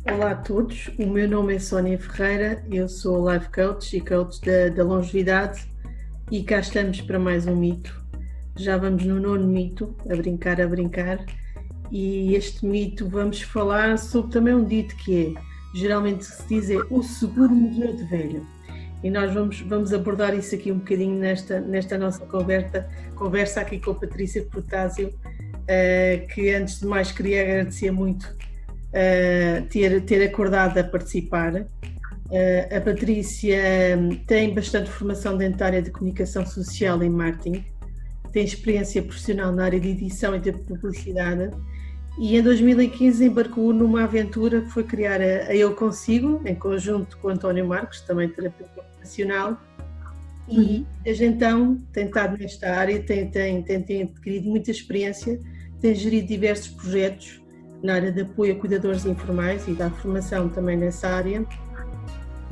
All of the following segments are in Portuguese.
Olá a todos, o meu nome é Sónia Ferreira, eu sou Life Coach e Coach da longevidade e cá estamos para mais um mito. Já vamos no nono mito, a brincar, e este mito vamos falar sobre também um dito que geralmente se diz o seguro morreu de velho. E nós vamos abordar isso aqui um bocadinho nesta nossa conversa aqui com a Patrícia Protásio, que antes de mais queria agradecer muito ter acordado a participar. A Patrícia tem bastante formação dentária de comunicação social e marketing, tem experiência profissional na área de edição e de publicidade e em 2015 embarcou numa aventura que foi criar a Eu Consigo, em conjunto com António Marcos, também terapeuta ocupacional, e desde então tem estado nesta área, tem adquirido muita experiência, tem gerido diversos projetos na área de apoio a cuidadores informais e da formação também nessa área,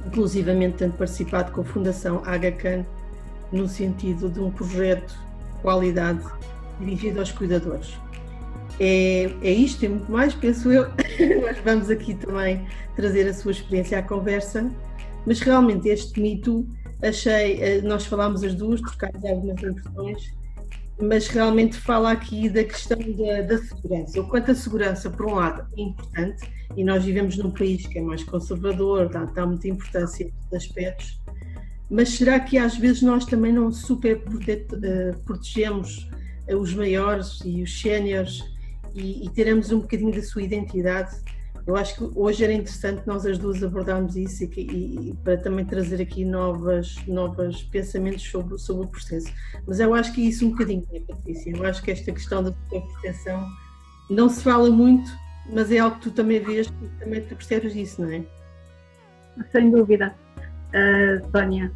inclusivamente tendo participado com a Fundação Aga Khan no sentido de um projeto de qualidade dirigido aos cuidadores. É isto e muito mais, penso eu. Nós vamos aqui também trazer a sua experiência à conversa, mas realmente este mito, nós falámos as duas, trocámos algumas impressões, mas realmente fala aqui da questão da segurança. O quanto a segurança, por um lado, é importante, e nós vivemos num país que é mais conservador, dá muita importância a estes aspectos, mas será que às vezes nós também não super protegemos os maiores e os séniores e tiramos um bocadinho da sua identidade? Eu acho que hoje era interessante nós as duas abordarmos isso e para também trazer aqui novos pensamentos sobre o processo. Mas eu acho que isso um bocadinho, né, Patrícia? Eu acho que esta questão da proteção não se fala muito, mas é algo que tu também vês e também tu percebes isso, não é? Sem dúvida. Sónia,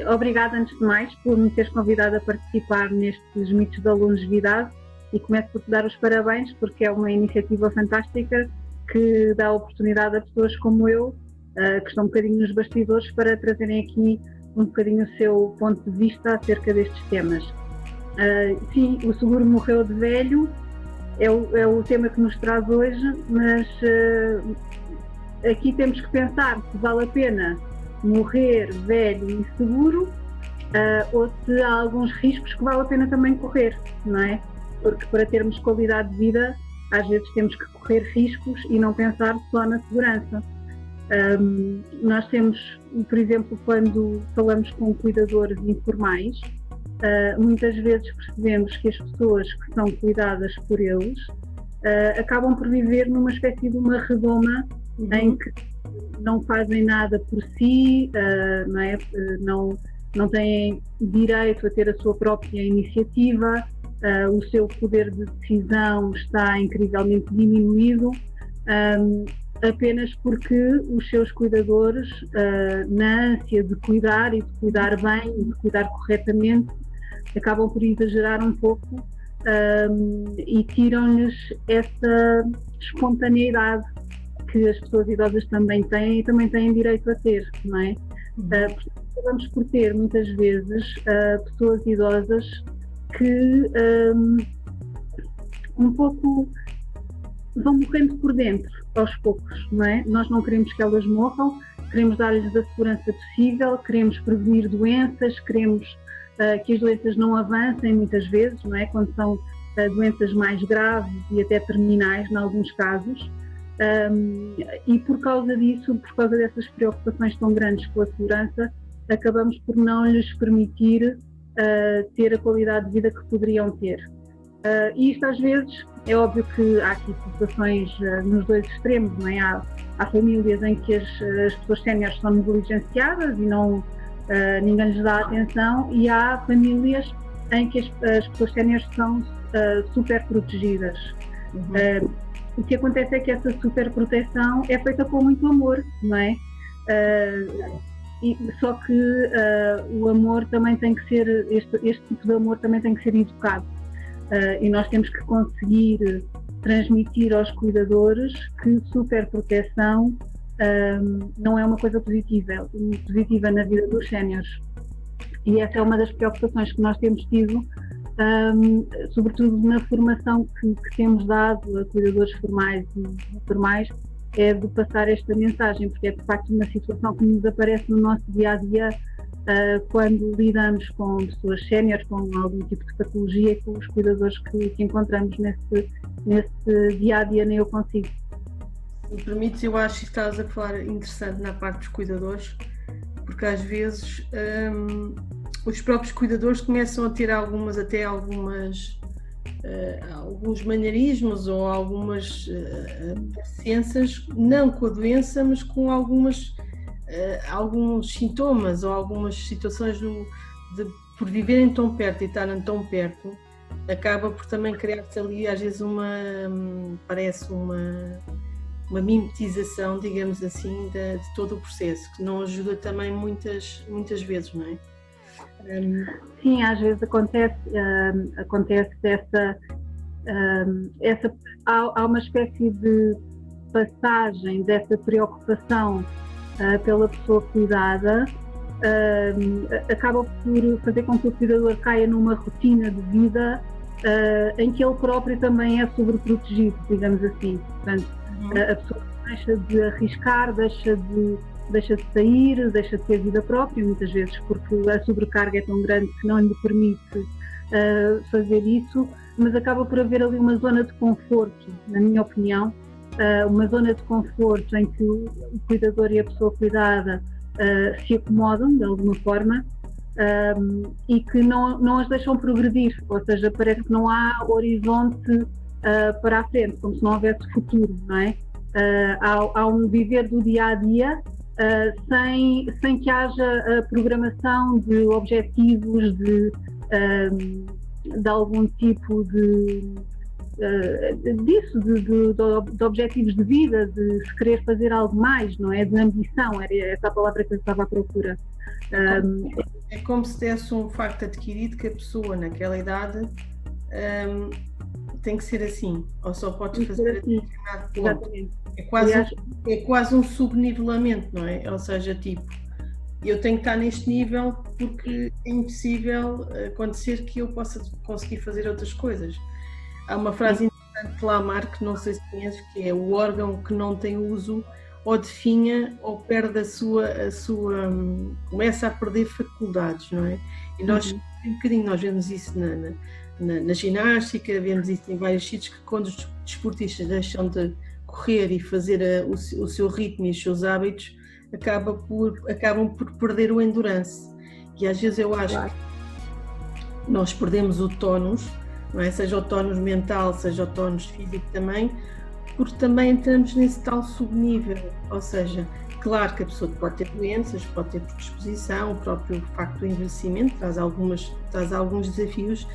obrigada antes de mais por me teres convidado a participar nestes mitos da longevidade e começo por te dar os parabéns porque é uma iniciativa fantástica que dá a oportunidade a pessoas como eu, que estão um bocadinho nos bastidores, para trazerem aqui um bocadinho o seu ponto de vista acerca destes temas. Sim, o seguro morreu de velho, é o tema que nos traz hoje, mas aqui temos que pensar se vale a pena morrer velho e seguro, ou se há alguns riscos que vale a pena também correr, não é? Porque para termos qualidade de vida, às vezes temos que correr riscos e não pensar só na segurança. Nós temos, por exemplo, quando falamos com cuidadores informais, muitas vezes percebemos que as pessoas que são cuidadas por eles acabam por viver numa espécie de uma redoma em que não fazem nada por si, não é? Não têm direito a ter a sua própria iniciativa. O seu poder de decisão está incrivelmente diminuído, apenas porque os seus cuidadores, na ânsia de cuidar e de cuidar bem e de cuidar corretamente, acabam por exagerar um pouco e tiram-lhes essa espontaneidade que as pessoas idosas também têm e também têm direito a ter, não é? Acabamos por ter muitas vezes pessoas idosas que um pouco vão morrendo por dentro aos poucos, não é? Nós não queremos que elas morram, queremos dar-lhes a segurança possível, queremos prevenir doenças, queremos que as doenças não avancem muitas vezes, não é? Quando são doenças mais graves e até terminais, em alguns casos, e por causa disso, por causa dessas preocupações tão grandes com a segurança, acabamos por não lhes permitir ter a qualidade de vida que poderiam ter. E isto às vezes, é óbvio que há aqui situações nos dois extremos, não é? Há famílias em que as pessoas séniores são negligenciadas e ninguém lhes dá atenção, e há famílias em que as pessoas séniores são super protegidas. O que acontece é que essa super proteção é feita com muito amor, não é? Só que o amor também tem que ser, este tipo de amor também tem que ser educado, e nós temos que conseguir transmitir aos cuidadores que superproteção não é uma coisa positiva na vida dos séniores. E essa é uma das preocupações que nós temos tido, sobretudo na formação que temos dado a cuidadores formais e informais, é de passar esta mensagem, porque é de facto uma situação que nos aparece no nosso dia-a-dia quando lidamos com pessoas séniores, com algum tipo de patologia, com os cuidadores que encontramos nesse dia-a-dia, nem eu consigo. Se me permites, eu acho que estás a falar interessante na parte dos cuidadores, porque às vezes os próprios cuidadores começam a ter alguns maneirismos ou algumas parecenças, não com a doença, mas com alguns sintomas ou algumas situações por viverem tão perto e estarem tão perto, acaba por também criar-se ali às vezes parece uma mimetização, digamos assim, de todo o processo, que não ajuda também muitas vezes, não é? Sim, às vezes acontece há uma espécie de passagem dessa preocupação pela pessoa cuidada, acaba por fazer com que o cuidador caia numa rotina de vida em que ele próprio também é sobreprotegido, digamos assim. Portanto, a pessoa deixa de arriscar, deixa de sair, deixa de ter vida própria, muitas vezes porque a sobrecarga é tão grande que não lhe permite fazer isso, mas acaba por haver ali uma zona de conforto, na minha opinião, uma zona de conforto em que o cuidador e a pessoa cuidada se acomodam de alguma forma e que não as deixam progredir, ou seja, parece que não há horizonte para a frente, como se não houvesse futuro, não é? Há um viver do dia-a-dia sem que haja a programação de objetivos, de algum tipo de objetivos de vida, de se querer fazer algo mais, não é? De ambição, era essa a palavra que eu estava à procura. É como se desse um facto adquirido que a pessoa naquela idade tem que ser assim, ou só pode fazer assim. Exatamente. É quase um subnivelamento, não é? Ou seja, tipo, eu tenho que estar neste nível porque é impossível acontecer que eu possa conseguir fazer outras coisas. Há uma frase interessante de Lamarck, que não sei se conheces, que é: o órgão que não tem uso ou definha ou perde a sua começa a perder faculdades, não é? E nós, um bocadinho, nós vemos isso na ginástica, vemos isso em vários sítios, que quando os desportistas deixam de correr e fazer o seu ritmo e os seus hábitos, acabam por perder o endurance. E às vezes eu acho que nós perdemos o tónus, não é? Seja o tónus mental, seja o tónus físico também, porque também entramos nesse tal subnível, ou seja, claro que a pessoa pode ter doenças, pode ter predisposição, o próprio facto do envelhecimento traz alguns desafios,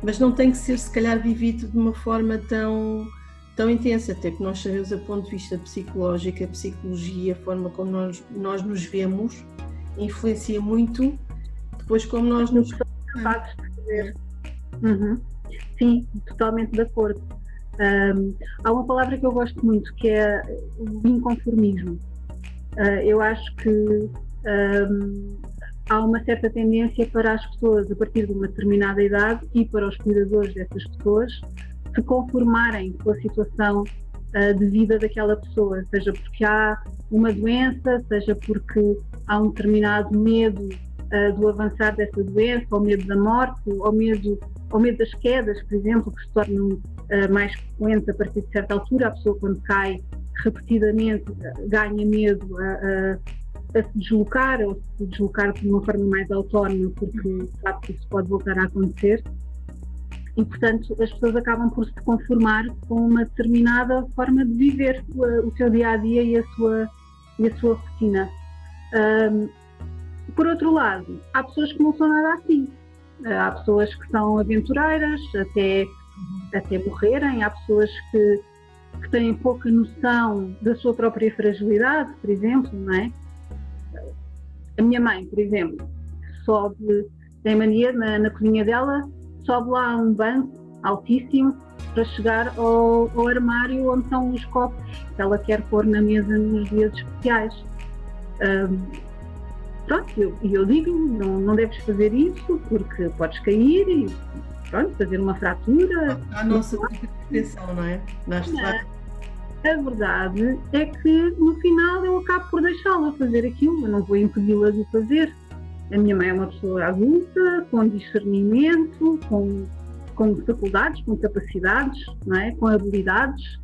mas não tem que ser, se calhar, vivido de uma forma tão intensa, até que nós sabemos, a ponto de vista psicológico, a psicologia, a forma como nós nos vemos, influencia muito depois como nós nos capazes de fazer. Sim, totalmente de acordo. Há uma palavra que eu gosto muito, que é o inconformismo. Eu acho que há uma certa tendência para as pessoas, a partir de uma determinada idade, e para os cuidadores dessas pessoas, se conformarem com a situação de vida daquela pessoa, seja porque há uma doença, seja porque há um determinado medo do avançar dessa doença, ou medo da morte, ou medo das quedas, por exemplo, que se tornam mais frequentes a partir de certa altura. A pessoa, quando cai repetidamente, ganha medo a se deslocar, ou se deslocar de uma forma mais autónoma, porque sabe que isso pode voltar a acontecer. E, portanto, as pessoas acabam por se conformar com uma determinada forma de viver o seu dia-a-dia e a sua rotina. Por outro lado, há pessoas que não são nada assim. Há pessoas que são aventureiras até morrerem, há pessoas que têm pouca noção da sua própria fragilidade, por exemplo, não é? A minha mãe, por exemplo, tem mania na cozinha dela, sobe lá um banco altíssimo para chegar ao armário onde estão os copos que ela quer pôr na mesa nos dias especiais. Pronto, eu digo, não deves fazer isso porque podes cair e fazer uma fratura. A nossa proteção, não é? A verdade é que no final eu acabo por deixá-la fazer aquilo, eu não vou impedi-la de fazer. A minha mãe é uma pessoa adulta, com discernimento, com faculdades, com capacidades, não é? Com habilidades.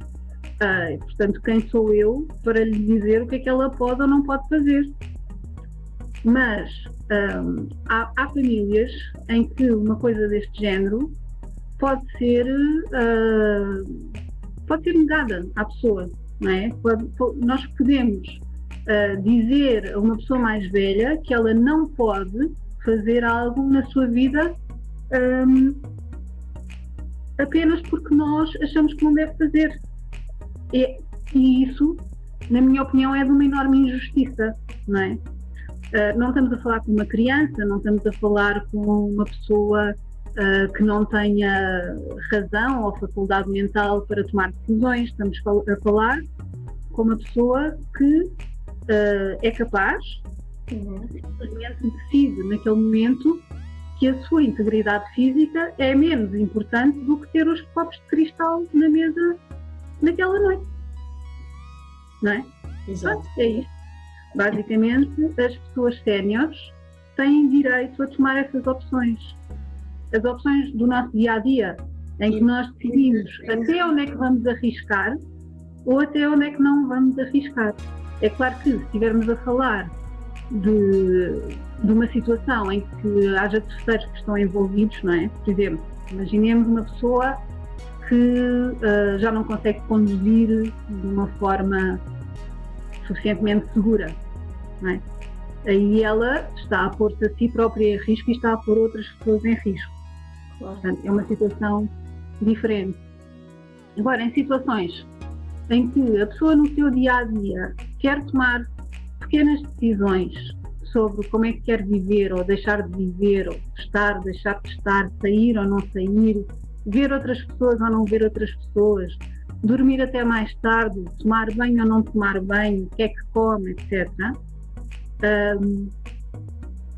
Portanto, quem sou eu para lhe dizer o que é que ela pode ou não pode fazer? Mas há famílias em que uma coisa deste género pode ser negada à pessoa, não é? Nós podemos dizer a uma pessoa mais velha que ela não pode fazer algo na sua vida apenas porque nós achamos que não deve fazer. E isso, na minha opinião, é de uma enorme injustiça, não é? Não estamos a falar com uma criança, não estamos a falar com uma pessoa que não tenha razão ou faculdade mental para tomar decisões, estamos a falar com uma pessoa que é capaz, simplesmente decide naquele momento que a sua integridade física é menos importante do que ter os copos de cristal na mesa naquela noite, não é? Exato. É isso. Basicamente, as pessoas séniores têm direito a tomar essas opções. As opções do nosso dia-a-dia, em que nós decidimos até onde é que vamos arriscar ou até onde é que não vamos arriscar. É claro que, se estivermos a falar de uma situação em que haja terceiros que estão envolvidos, não é? Por exemplo, imaginemos uma pessoa que já não consegue conduzir de uma forma suficientemente segura, não é? Aí ela está a pôr-se a si própria em risco e está a pôr outras pessoas em risco. Portanto, é uma situação diferente. Agora, em situações em que a pessoa no seu dia-a-dia quer tomar pequenas decisões sobre como é que quer viver ou deixar de viver, ou estar, deixar de estar, sair ou não sair, ver outras pessoas ou não ver outras pessoas, dormir até mais tarde, tomar banho ou não tomar banho, o que é que come, etc.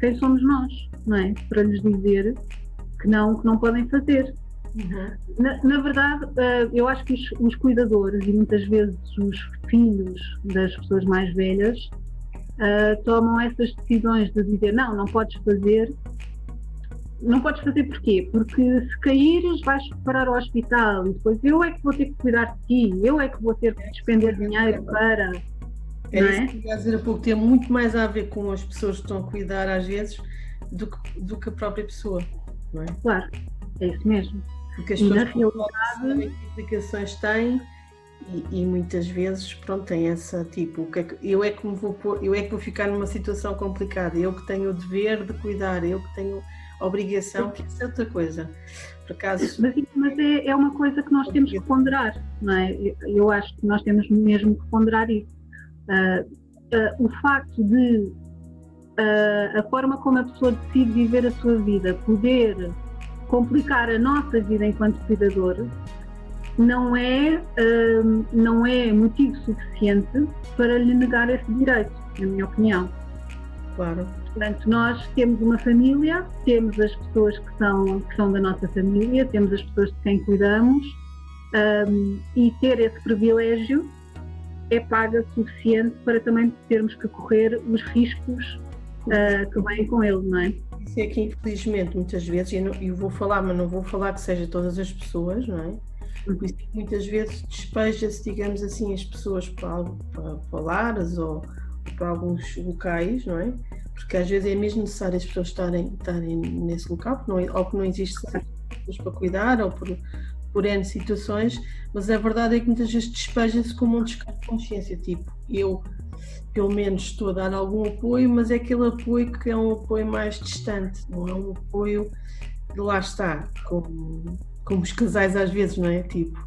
Quem somos nós, não é? Para lhes dizer que não podem fazer. Na verdade, eu acho que os cuidadores e muitas vezes os filhos das pessoas mais velhas tomam essas decisões de dizer não podes fazer. Não podes fazer porquê? Porque se caíres vais parar ao hospital e depois eu é que vou ter que cuidar de ti, eu é que vou ter que despender dinheiro para... Isso que eu ia dizer há pouco, tem muito mais a ver com as pessoas que estão a cuidar às vezes do que a própria pessoa, não é? Claro, é isso mesmo. Porque as pessoas sabem que implicações têm e muitas vezes, pronto, tem essa tipo, eu é que vou ficar numa situação complicada, eu que tenho o dever de cuidar, eu que tenho a obrigação, que isso é outra coisa. Por acaso... Mas é uma coisa que nós temos que ponderar, não é? Eu acho que nós temos mesmo que ponderar isso. O facto de a forma como a pessoa decide viver a sua vida poder complicar a nossa vida enquanto cuidador não é motivo suficiente para lhe negar esse direito, na minha opinião. Claro. Portanto, nós temos uma família, temos as pessoas que são da nossa família, temos as pessoas de quem cuidamos, e ter esse privilégio é paga suficiente para também termos que correr os riscos que vêm com ele, não é? Isso é que, infelizmente, muitas vezes, eu vou falar, mas não vou falar que seja todas as pessoas, não é? Por isso, muitas vezes despeja-se, digamos assim, as pessoas para lares ou para alguns locais, não é? Porque às vezes é mesmo necessário as pessoas estarem nesse local, ou que não existe pessoas para cuidar, ou por N situações, mas a verdade é que muitas vezes despeja-se como um descargo de consciência, tipo, eu pelo menos estou a dar algum apoio, mas é aquele apoio que é um apoio mais distante, não é um apoio de lá está, como os casais às vezes, não é? Tipo,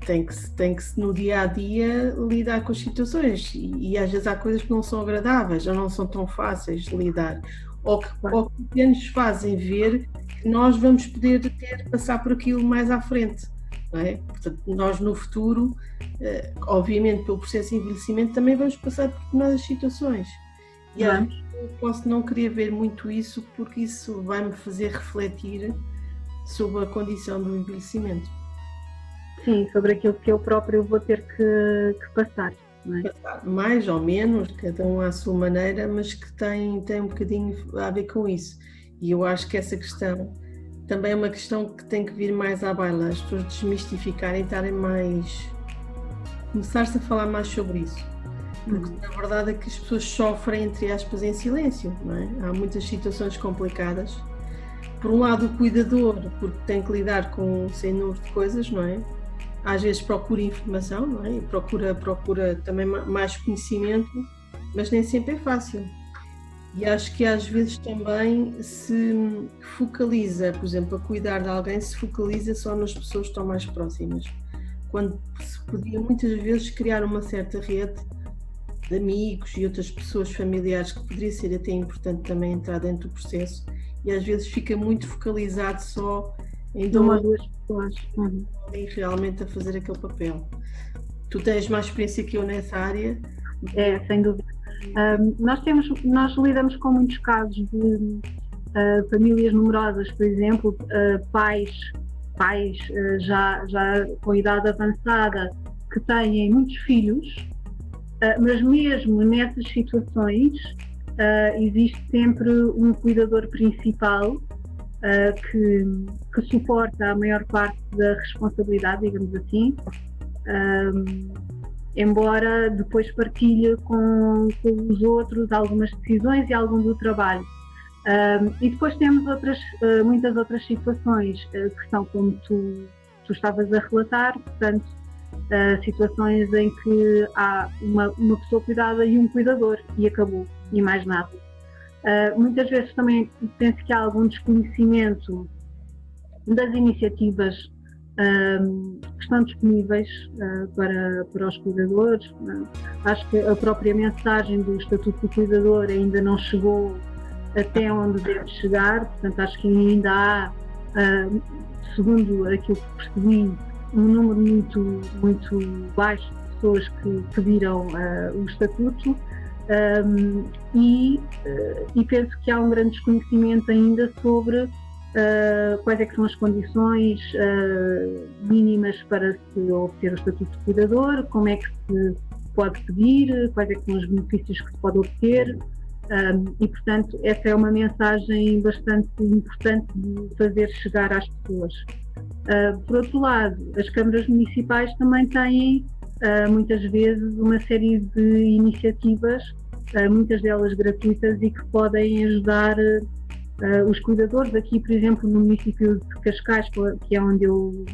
tem que no dia-a-dia lidar com as situações e às vezes há coisas que não são agradáveis ou não são tão fáceis de lidar ou que nos fazem ver que nós vamos poder passar por aquilo mais à frente, não é? Portanto, nós no futuro, obviamente pelo processo de envelhecimento também vamos passar por determinadas situações e às vezes eu posso não querer ver muito isso porque isso vai-me fazer refletir sobre a condição do envelhecimento. Sim, sobre aquilo que eu próprio vou ter que passar. Não é? Mais ou menos, cada um à sua maneira, mas que tem um bocadinho a ver com isso. E eu acho que essa questão também é uma questão que tem que vir mais à baila, as pessoas desmistificarem, estarem mais... começar-se a falar mais sobre isso. Porque na verdade é que as pessoas sofrem, entre aspas, em silêncio, não é? Há muitas situações complicadas. Por um lado, o cuidador, porque tem que lidar com um sem número de coisas, não é? Às vezes procura informação, não é? E procura também mais conhecimento, mas nem sempre é fácil. E acho que às vezes também se focaliza, por exemplo, a cuidar de alguém, se focaliza só nas pessoas que estão mais próximas. Quando se podia muitas vezes criar uma certa rede de amigos e outras pessoas familiares, que poderia ser até importante também entrar dentro do processo, e às vezes fica muito focalizado só em uma ou duas pessoas e realmente a fazer aquele papel. Tu tens mais experiência que eu nessa área? É, sem dúvida. Nós lidamos com muitos casos de famílias numerosas, por exemplo, pais já com idade avançada que têm muitos filhos, mas mesmo nessas situações existe sempre um cuidador principal que suporta a maior parte da responsabilidade, digamos assim, embora depois partilhe com os outros algumas decisões e algum do trabalho. E depois temos muitas outras situações que são como tu estavas a relatar, portanto, situações em que há uma pessoa cuidada e um cuidador e acabou, e mais nada. Muitas vezes também penso que há algum desconhecimento das iniciativas que estão disponíveis para os cuidadores. Acho que a própria mensagem do Estatuto do Cuidador ainda não chegou até onde deve chegar, portanto acho que ainda há, segundo aquilo que percebi, um número muito baixo de pessoas que pediram o Estatuto. E penso que há um grande desconhecimento ainda sobre quais é que são as condições mínimas para se obter o Estatuto de Cuidador, como é que se pode pedir, quais é que são os benefícios que se pode obter, e portanto essa é uma mensagem bastante importante de fazer chegar às pessoas. Por outro lado, as câmaras municipais também têm muitas vezes uma série de iniciativas, muitas delas gratuitas, e que podem ajudar os cuidadores. Aqui, por exemplo, no município de Cascais, que é onde eu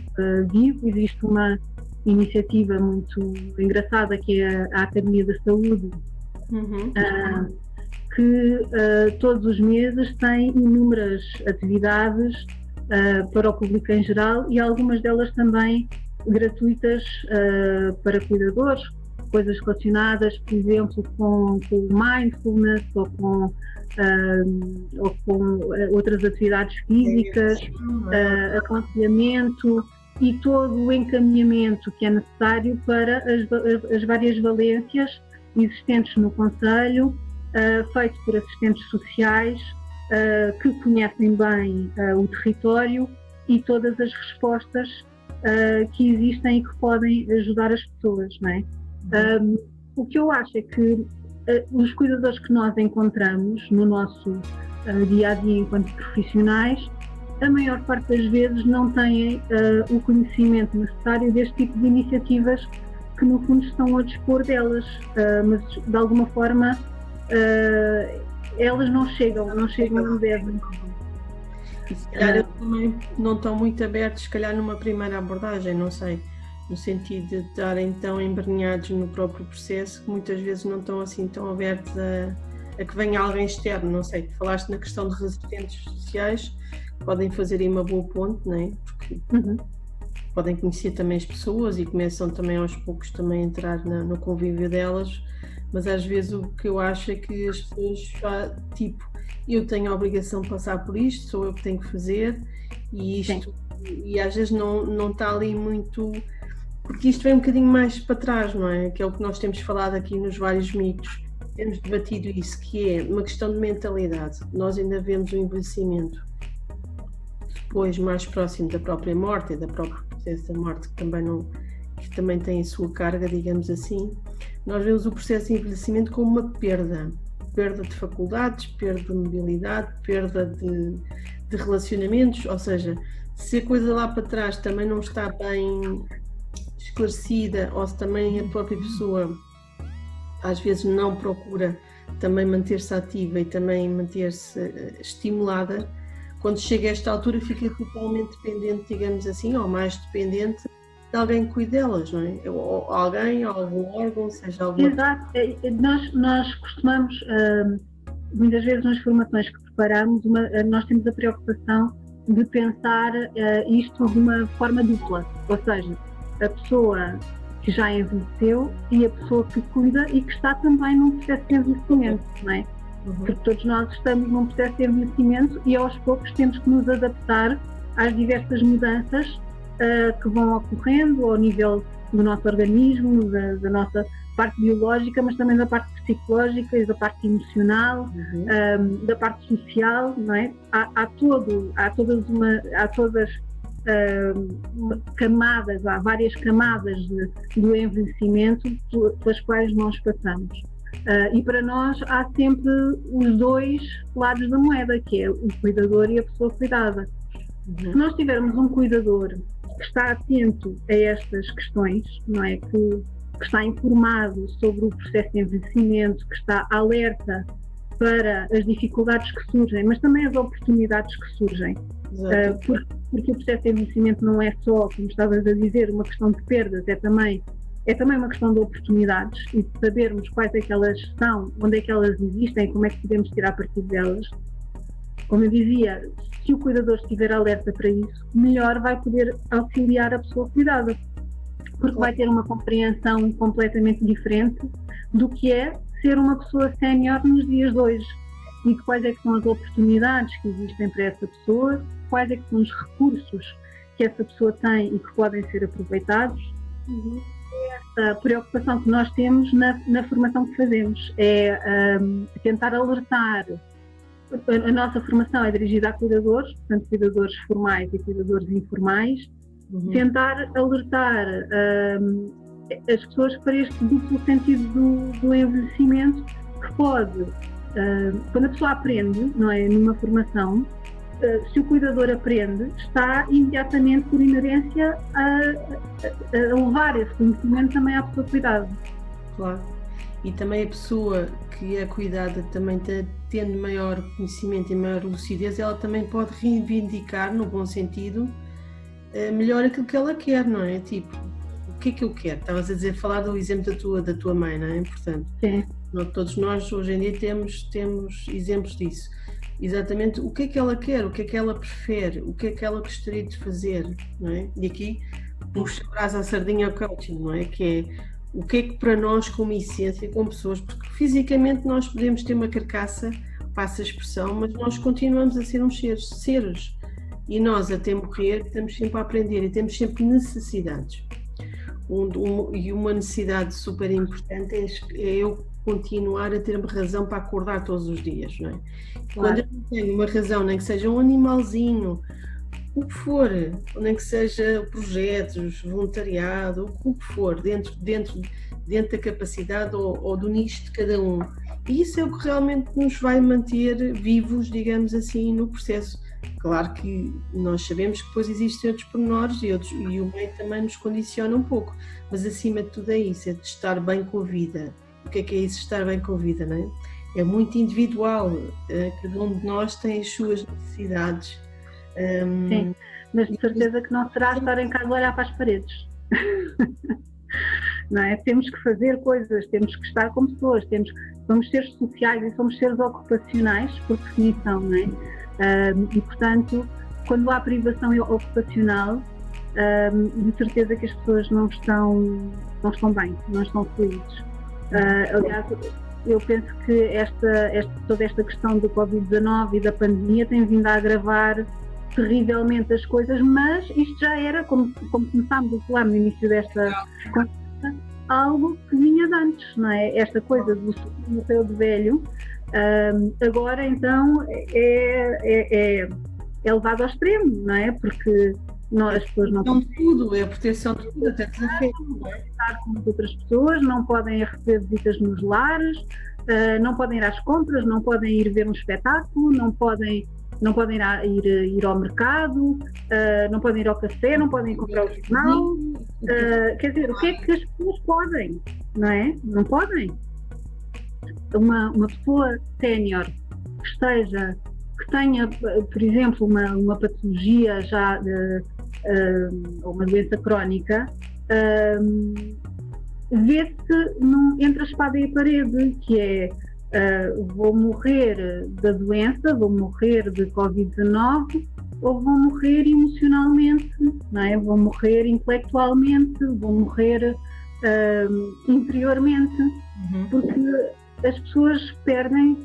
vivo, existe uma iniciativa muito engraçada que é a Academia da Saúde, que todos os meses tem inúmeras atividades para o público em geral, e algumas delas também gratuitas para cuidadores, coisas relacionadas, por exemplo, com mindfulness ou com outras atividades físicas, aconselhamento e todo o encaminhamento que é necessário para as várias valências existentes no concelho, feito por assistentes sociais que conhecem bem o território e todas as respostas que existem e que podem ajudar as pessoas, não é? O que eu acho é que os cuidadores que nós encontramos no nosso dia-a-dia enquanto profissionais, a maior parte das vezes não têm o conhecimento necessário deste tipo de iniciativas que no fundo estão a dispor delas, mas de alguma forma elas não chegam onde devem. E se calhar eles também não estão muito abertos, se calhar numa primeira abordagem, não sei, no sentido de estarem tão embrenhados no próprio processo que muitas vezes não estão assim tão abertos a que venha alguém externo, não sei. Falaste na questão de resistentes sociais, que podem fazer aí uma boa ponte, não é? Porque podem conhecer também as pessoas e começam também aos poucos também a entrar no convívio delas, mas às vezes o que eu acho é que as pessoas, tipo, eu tenho a obrigação de passar por isto, sou eu que tenho que fazer, e isto, e às vezes não está ali muito, porque isto vem um bocadinho mais para trás, não é? Que é o que nós temos falado aqui nos vários mitos, temos debatido isso, que é uma questão de mentalidade. Nós ainda vemos o envelhecimento depois mais próximo da própria morte e da própria processo da morte, que também tem a sua carga, digamos assim, nós vemos o processo de envelhecimento como uma perda de faculdades, perda de mobilidade, perda de relacionamentos, ou seja, se a coisa lá para trás também não está bem esclarecida, ou se também a própria pessoa às vezes não procura também manter-se ativa e também manter-se estimulada, quando chega a esta altura fica totalmente dependente, digamos assim, ou mais dependente de alguém que cuide delas, não é? Ou alguém, algum órgão, seja alguma... Exato. Nós costumamos, muitas vezes nas formações que preparamos, nós temos a preocupação de pensar isto de uma forma dupla, ou seja, a pessoa que já envelheceu e a pessoa que cuida e que está também num processo de envelhecimento, não é? Porque todos nós estamos num processo de envelhecimento e aos poucos temos que nos adaptar às diversas mudanças que vão ocorrendo ao nível do nosso organismo, da nossa parte biológica, mas também da parte psicológica e da parte emocional, da parte social, não é? Há todas camadas, há várias camadas do envelhecimento pelas quais nós passamos. E para nós há sempre os dois lados da moeda, que é o cuidador e a pessoa cuidada. Se nós tivermos um cuidador que está atento a estas questões, não é? Que está informado sobre o processo de envelhecimento, que está alerta para as dificuldades que surgem, mas também as oportunidades que surgem. Porque o processo de envelhecimento não é só, como estavas a dizer, uma questão de perdas, é também uma questão de oportunidades e de sabermos quais é que elas são, onde é que elas existem, como é que podemos tirar partido delas. Como eu dizia, se o cuidador estiver alerta para isso, melhor vai poder auxiliar a pessoa cuidada, porque vai ter uma compreensão completamente diferente do que é ser uma pessoa sénior nos dias de hoje e quais é que são as oportunidades que existem para essa pessoa, quais é que são os recursos que essa pessoa tem e que podem ser aproveitados. Essa preocupação que nós temos na formação que fazemos é tentar alertar. A nossa formação é dirigida a cuidadores, portanto cuidadores formais e cuidadores informais, tentar alertar as pessoas para este duplo sentido do envelhecimento que pode, quando a pessoa aprende, não é, numa formação, se o cuidador aprende, está imediatamente por inerência a levar esse conhecimento também à pessoa cuidada. Claro. E também a pessoa que é cuidada, também tendo maior conhecimento e maior lucidez, ela também pode reivindicar, no bom sentido, melhor aquilo que ela quer, não é? Tipo, o que é que eu quero? Estavas a dizer, falar do exemplo da tua mãe, não é? Portanto, sim. Todos nós hoje em dia temos exemplos disso. Exatamente o que é que ela quer, o que é que ela prefere, o que é que ela gostaria de fazer, não é? E aqui puxa a brasa à sardinha ao coaching, não é? Que é o que é que para nós, como essência, como pessoas, porque fisicamente nós podemos ter uma carcaça, passa a expressão, mas nós continuamos a ser uns seres. E nós, até morrer, estamos sempre a aprender e temos sempre necessidades. E uma necessidade super importante é eu continuar a ter razão para acordar todos os dias, não é? Claro. Quando eu não tenho uma razão, nem que seja um animalzinho, o que for, nem que seja projetos, voluntariado, o que for, dentro da capacidade ou do nicho de cada um. E isso é o que realmente nos vai manter vivos, digamos assim, no processo. Claro que nós sabemos que depois existem outros pormenores e o meio também nos condiciona um pouco, mas acima de tudo é isso, é de estar bem com a vida. O que é isso, estar bem com a vida, não é? É muito individual, cada um de nós tem as suas necessidades. Sim, mas de certeza que não será estar em casa a olhar para as paredes. Não é? Temos que fazer coisas, temos que estar com pessoas, somos seres sociais e somos seres ocupacionais, por definição, não é? E, portanto, quando há privação ocupacional, de certeza que as pessoas não estão bem, não estão felizes. Aliás, eu penso que toda esta questão do Covid-19 e da pandemia tem vindo a agravar terrivelmente as coisas, mas isto já era, como começámos a falar no início desta conversa, algo que vinha de antes, não é? Esta coisa do museu de velho, agora então é levado ao extremo, não é? Porque As pessoas não podem tudo, é a proteção de tudo, até desafio. Estar com as outras pessoas, não podem receber visitas nos lares, não podem ir às compras, não podem ir ver um espetáculo, não podem ir ao mercado, não podem ir ao café, não podem comprar o jornal. Quer dizer, o que é que as pessoas podem? Não é? Não podem. Uma pessoa sénior que tenha, por exemplo, uma patologia já, uma doença crónica, vê-se entre a espada e a parede, que é vou morrer da doença, vou morrer de Covid-19 ou vou morrer emocionalmente, não é? Vou morrer intelectualmente, vou morrer interiormente, porque as pessoas perdem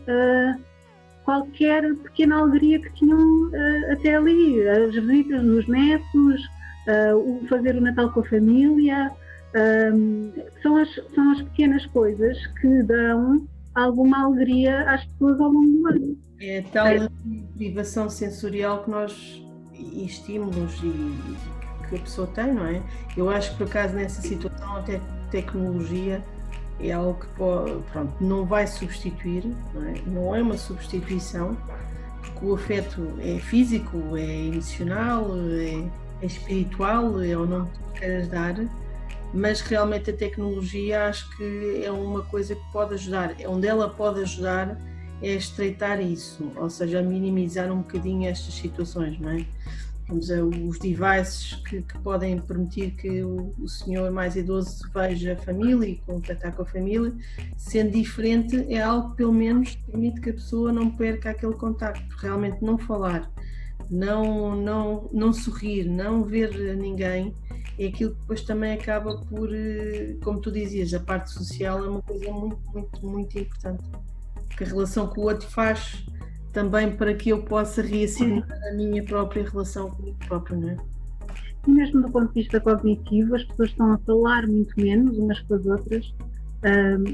qualquer pequena alegria que tinham até ali, as visitas dos netos, o fazer o Natal com a família, são as pequenas coisas que dão alguma alegria às pessoas ao longo do ano. É tal privação sensorial que nós, e estímulos que a pessoa tem, não é? Eu acho que por acaso nessa situação até tecnologia é algo que não vai substituir, não é uma substituição, porque o afeto é físico, é emocional, é espiritual, é o nome que tu queiras dar, mas realmente a tecnologia acho que é uma coisa que pode ajudar, onde ela pode ajudar é estreitar isso, ou seja, minimizar um bocadinho estas situações, não é? Temos os devices que podem permitir que o senhor mais idoso veja a família e contactar com a família, sendo diferente, é algo que pelo menos permite que a pessoa não perca aquele contacto, realmente não falar, não sorrir, não ver ninguém, é aquilo que depois também acaba por, como tu dizias, a parte social é uma coisa muito, muito, muito importante, que a relação que o outro faz também para que eu possa reassinar a minha própria relação comigo próprio, não é? E mesmo do ponto de vista cognitivo, as pessoas estão a falar muito menos umas com as outras,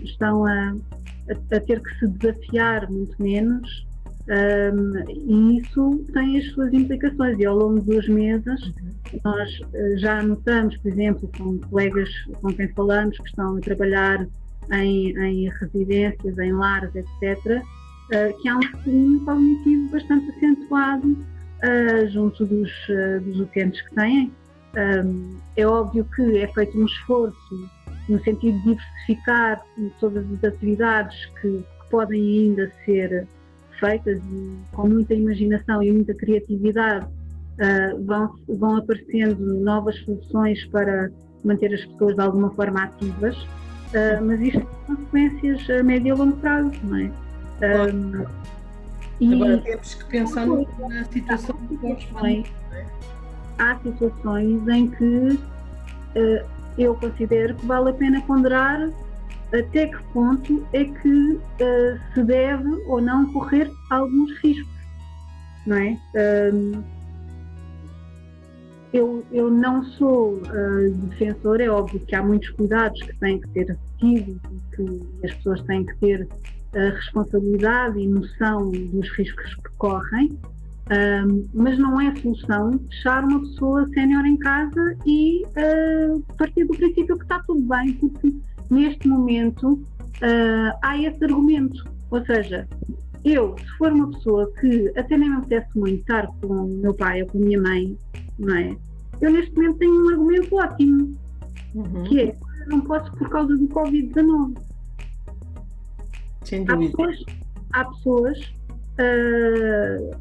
estão a ter que se desafiar muito menos, e isso tem as suas implicações, e ao longo dos meses nós já notamos, por exemplo, com colegas com quem falamos que estão a trabalhar em residências, em lares, etc., que há um declínio cognitivo bastante acentuado junto dos utentes que têm. É óbvio que é feito um esforço no sentido de diversificar todas as atividades que podem ainda ser feitas, e com muita imaginação e muita criatividade vão aparecendo novas soluções para manter as pessoas de alguma forma ativas, mas isto tem consequências a médio e a longo prazo, não é? Agora temos que pensar na situação que temos. Há situações em que eu considero que vale a pena ponderar até que ponto é que se deve ou não correr alguns riscos, não é? Eu não sou defensora, é óbvio que há muitos cuidados que têm que ser tidos e que as pessoas têm que ter responsabilidade e noção dos riscos que correm, mas não é solução fechar uma pessoa sénior em casa e partir do princípio que está tudo bem, porque neste momento há esse argumento, ou seja, se for uma pessoa que até nem me apetece muito estar com o meu pai ou com a minha mãe, não é? Eu neste momento tenho um argumento ótimo, que é, não posso por causa do Covid-19. Há pessoas,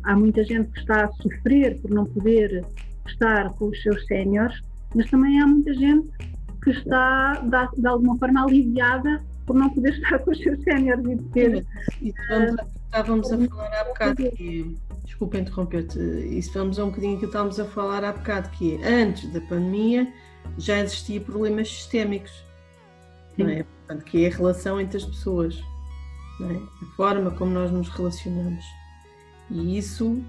há muita gente que está a sofrer por não poder estar com os seus séniores, mas também há muita gente que está de alguma forma aliviada por não poder estar com os seus séniores e ter... Estávamos a falar há bocado que, desculpa interromper-te, isso vamos a um bocadinho que estávamos a falar há bocado, que é, antes da pandemia já existia problemas sistémicos, não é? Portanto, que é a relação entre as pessoas, não é? A forma como nós nos relacionamos, e isso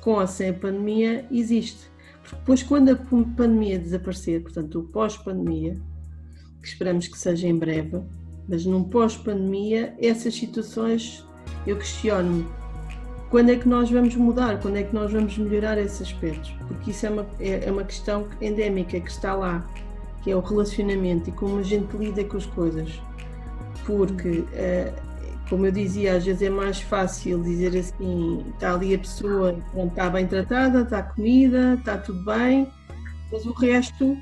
com ou sem a pandemia existe, porque depois quando a pandemia desaparecer, portanto o pós-pandemia, que esperamos que seja em breve, mas num pós-pandemia essas situações eu questiono-me quando é que nós vamos mudar? Quando é que nós vamos melhorar esses aspectos? Porque isso é uma questão endémica que está lá, que é o relacionamento e como a gente lida com as coisas. Porque, como eu dizia, às vezes é mais fácil dizer assim, está ali a pessoa, pronto, está bem tratada, está comida, está tudo bem, mas o resto,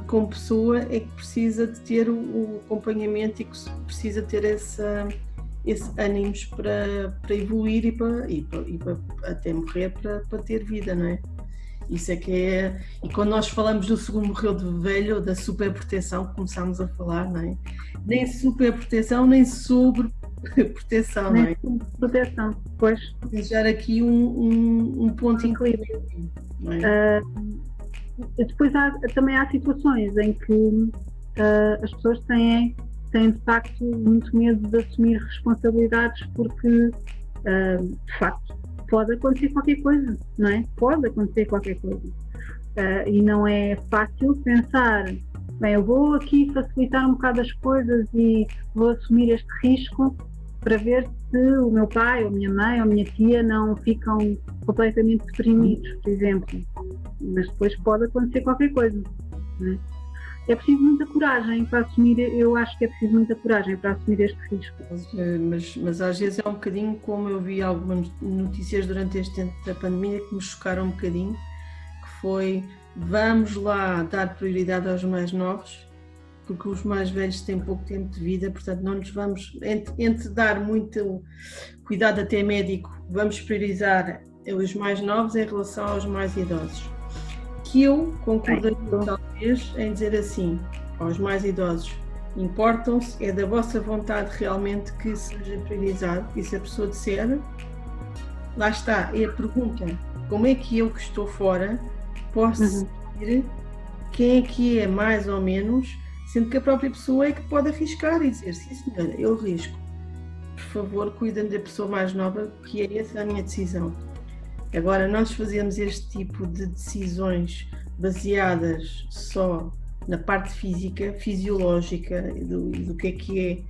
como pessoa, é que precisa de ter o acompanhamento e que precisa ter esse ânimos para evoluir e para até morrer para ter vida, não é? Isso é que é. E quando nós falamos do segundo morreu de velho, da superproteção, que começámos a falar, não é? Nem superproteção, nem sobreproteção, não é? Nem proteção, pois. Arranjar aqui um ponto equilíbrio, não é? Depois também há situações em que as pessoas têm de facto muito medo de assumir responsabilidades porque, de facto, pode acontecer qualquer coisa, não é? Pode acontecer qualquer coisa. E não é fácil pensar, bem, eu vou aqui facilitar um bocado as coisas e vou assumir este risco para ver se o meu pai, ou a minha mãe, ou a minha tia não ficam completamente deprimidos, por exemplo. Mas depois pode acontecer qualquer coisa, não é? É preciso muita coragem para assumir, eu acho que é preciso muita coragem para assumir este risco. Mas às vezes é um bocadinho como eu vi algumas notícias durante este tempo da pandemia que me chocaram um bocadinho, que foi, vamos lá dar prioridade aos mais novos, porque os mais velhos têm pouco tempo de vida, portanto não nos vamos, entre dar muito cuidado até médico, vamos priorizar os mais novos em relação aos mais idosos. Que eu concordaria talvez em dizer assim, aos mais idosos, importam-se, é da vossa vontade realmente que seja priorizado, e se a pessoa disser, lá está, é a pergunta, como é que eu que estou fora posso decidir quem é que é mais ou menos, sendo que a própria pessoa é que pode arriscar e dizer, sim senhora, eu risco, por favor cuidem da pessoa mais nova, que é essa a minha decisão. Agora, nós fazemos este tipo de decisões baseadas só na parte física, fisiológica, do que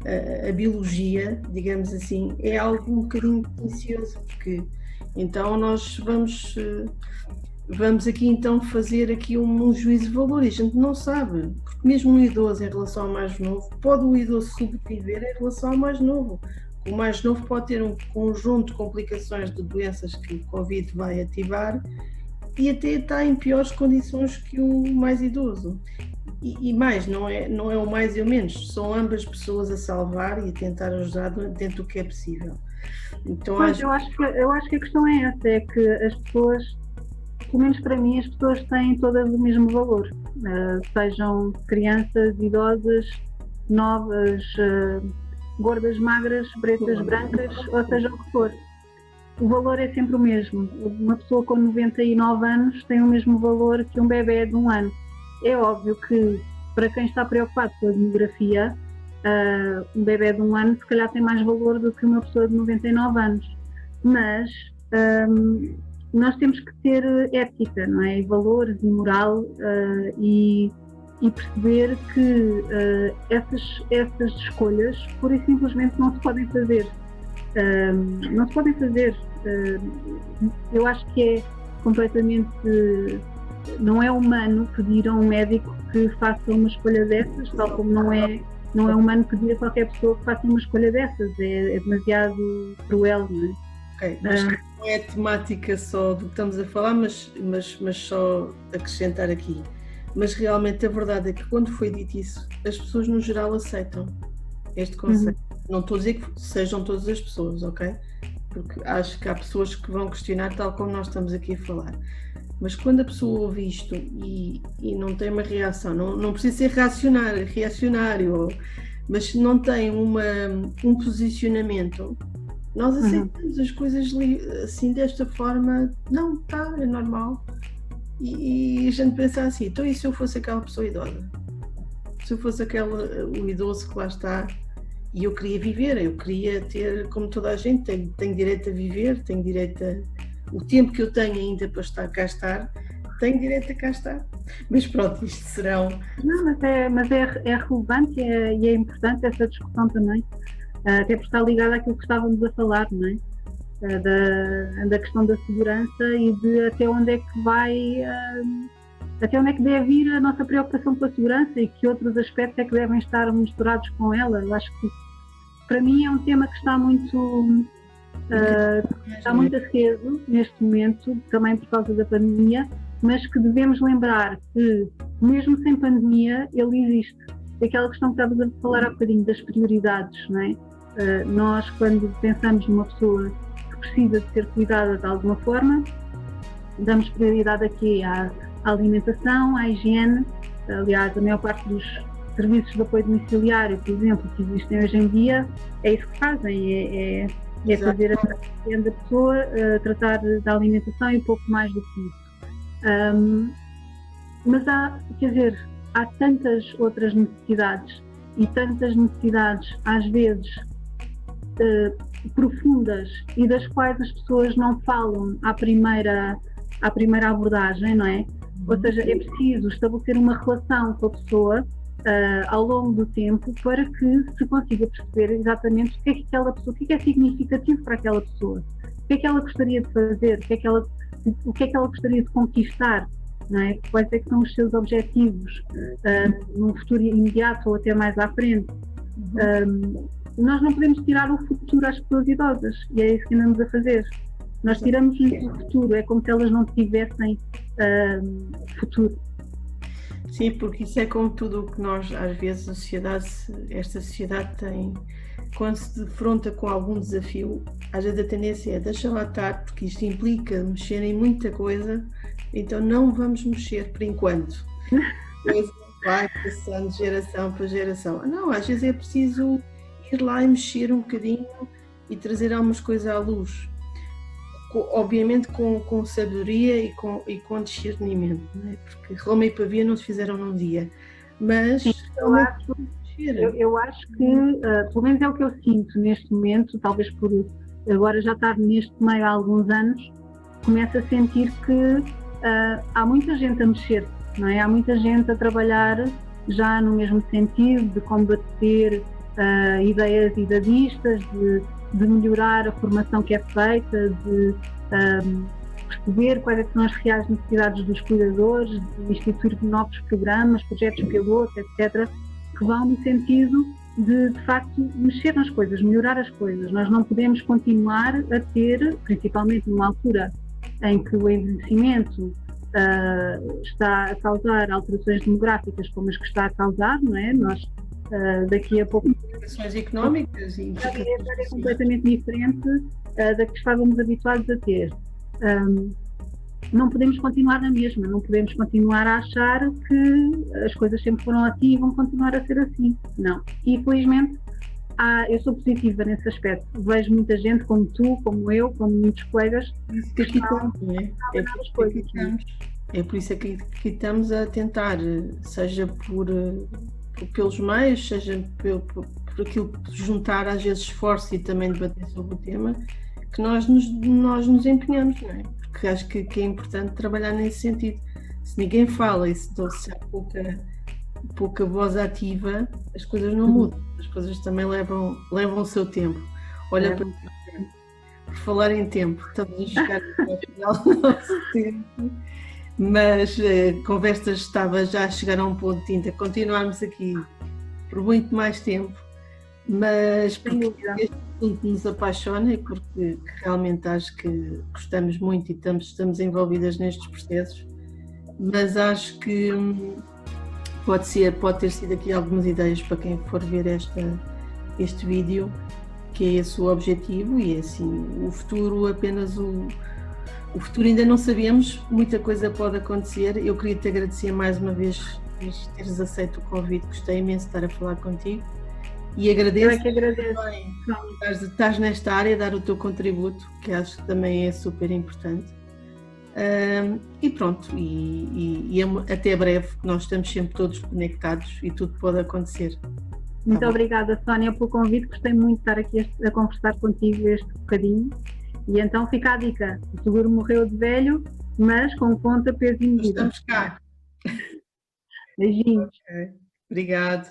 é a biologia, digamos assim, é algo um bocadinho precioso, porque então nós vamos aqui então fazer aqui um juízo de valor e a gente não sabe, porque mesmo um idoso em relação ao mais novo, pode o idoso sobreviver em relação ao mais novo. O mais novo pode ter um conjunto de complicações de doenças que o Covid vai ativar e até está em piores condições que o mais idoso. E mais, não é o mais e o menos, são ambas pessoas a salvar e a tentar ajudar dentro do que é possível. Então, pois, eu acho que a questão é essa, é que as pessoas, pelo menos para mim, as pessoas têm todas o mesmo valor, sejam crianças, idosas, novas, gordas, magras, pretas, brancas, ou seja o que for. O valor é sempre o mesmo. Uma pessoa com 99 anos tem o mesmo valor que um bebê de 1 ano. É óbvio que, para quem está preocupado com a demografia, um bebê de 1 ano se calhar tem mais valor do que uma pessoa de 99 anos. Mas nós temos que ter ética, não é? E valores e moral e perceber que essas escolhas pura e simplesmente não se podem fazer. Não se podem fazer. Eu acho que é completamente... Não é humano pedir a um médico que faça uma escolha dessas, tal como não é humano pedir a qualquer pessoa que faça uma escolha dessas. É demasiado cruel, não é? Ok, mas não é a temática só do que estamos a falar, mas só acrescentar aqui. Mas realmente a verdade é que quando foi dito isso, as pessoas no geral aceitam este conceito. Não estou a dizer que sejam todas as pessoas, ok? Porque acho que há pessoas que vão questionar tal como nós estamos aqui a falar. Mas quando a pessoa ouve isto e não tem uma reação, não precisa ser reacionário, mas não tem um posicionamento, nós aceitamos as coisas assim desta forma, não, está, é normal. E a gente pensa assim, então e se eu fosse aquela pessoa idosa? Se eu fosse o idoso que lá está e eu queria viver, eu queria ter, como toda a gente, tenho direito a viver, tenho direito o tempo que eu tenho ainda para cá estar, tenho direito a cá estar. Mas pronto, isto serão... Não, mas é relevante e é importante essa discussão também, até porque está ligada àquilo que estávamos a falar, não é? da questão da segurança e de até onde é que vai, até onde é que deve ir a nossa preocupação com a segurança e que outros aspectos é que devem estar misturados com ela. Eu acho que, para mim, é um tema que está muito aceso neste momento, também por causa da pandemia, mas que devemos lembrar que, mesmo sem pandemia, ele existe. Aquela questão que estavas a falar há bocadinho das prioridades, não é? Nós, quando pensamos numa pessoa que precisa de ser cuidada de alguma forma, damos prioridade aqui à alimentação, à higiene. Aliás, a maior parte dos serviços de apoio domiciliário, por exemplo, que existem hoje em dia, é isso que fazem, é fazer a higiene da pessoa, tratar da alimentação e pouco mais do que isso. Mas há tantas outras necessidades e tantas necessidades, às vezes, profundas e das quais as pessoas não falam à primeira abordagem, não é? Ou seja, é preciso estabelecer uma relação com a pessoa ao longo do tempo para que se consiga perceber exatamente o que é que aquela pessoa, o que é significativo para aquela pessoa, o que é que ela gostaria de fazer, o que é que ela gostaria de conquistar, não é? Quais é que são os seus objetivos num futuro imediato ou até mais à frente. Nós não podemos tirar o futuro às pessoas idosas e é isso que andamos a fazer. Nós tiramos o futuro, é como se elas não tivessem futuro. Sim, porque isso é como tudo o que nós, às vezes, esta sociedade tem, quando se defronta com algum desafio, às vezes a tendência é deixa lá estar, porque isto implica mexer em muita coisa, então não vamos mexer por enquanto. Depois vai passando de geração para geração. Não, às vezes é preciso ir lá e mexer um bocadinho e trazer algumas coisas à luz. Obviamente com sabedoria e com discernimento, não é? Porque Roma e Pavia não se fizeram num dia, mas sim, eu acho que, pelo menos é o que eu sinto neste momento, talvez por agora já estar neste meio há alguns anos, começo a sentir que há muita gente a mexer, não é? Há muita gente a trabalhar já no mesmo sentido de combater ideias idadistas, de melhorar a formação que é feita, de perceber quais são as reais necessidades dos cuidadores, de instituir novos programas, projetos pilotos, etc., que vão no sentido de facto, mexer nas coisas, melhorar as coisas. Nós não podemos continuar a ter, principalmente numa altura em que o envelhecimento está a causar alterações demográficas como as que está a causar, não é? Nós daqui a pouco implicações económicas e é completamente diferente da que estávamos habituados a ter. Não podemos continuar na mesma, não podemos continuar a achar que as coisas sempre foram assim e vão continuar a ser assim. Não. E infelizmente eu sou positiva nesse aspecto. Vejo muita gente como tu, como eu, como muitos colegas que estão as coisas. É por isso que estamos a tentar, seja pelos meios, seja por aquilo de juntar às vezes esforço e também debater sobre o tema, que nós nos empenhamos, não é? Porque acho que é importante trabalhar nesse sentido. Se ninguém fala e se há pouca voz ativa, as coisas não mudam, as coisas também levam o seu tempo. Olha, por falar em tempo, estamos a chegar ao final do nosso tempo. Mas a conversa estava já a chegar a um ponto de ainda continuarmos aqui por muito mais tempo, mas porque este assunto nos apaixona e porque realmente acho que gostamos muito e estamos envolvidas nestes processos, mas acho que pode ter sido aqui algumas ideias para quem for ver este vídeo, que é esse o objetivo e é assim, o futuro o futuro ainda não sabemos, muita coisa pode acontecer. Eu queria te agradecer mais uma vez por teres aceito o convite, gostei imenso de estar a falar contigo e agradeço. Eu é que agradeço. Estás nesta área, dar o teu contributo, que acho que também é super importante. E pronto, e até breve, nós estamos sempre todos conectados e tudo pode acontecer. Muito obrigada, Sónia, pelo convite, gostei muito de estar aqui a conversar contigo este bocadinho. E então fica a dica, o seguro morreu de velho, mas com conta, peso e medida. Estamos cá. Beijinhos. Okay. Obrigado.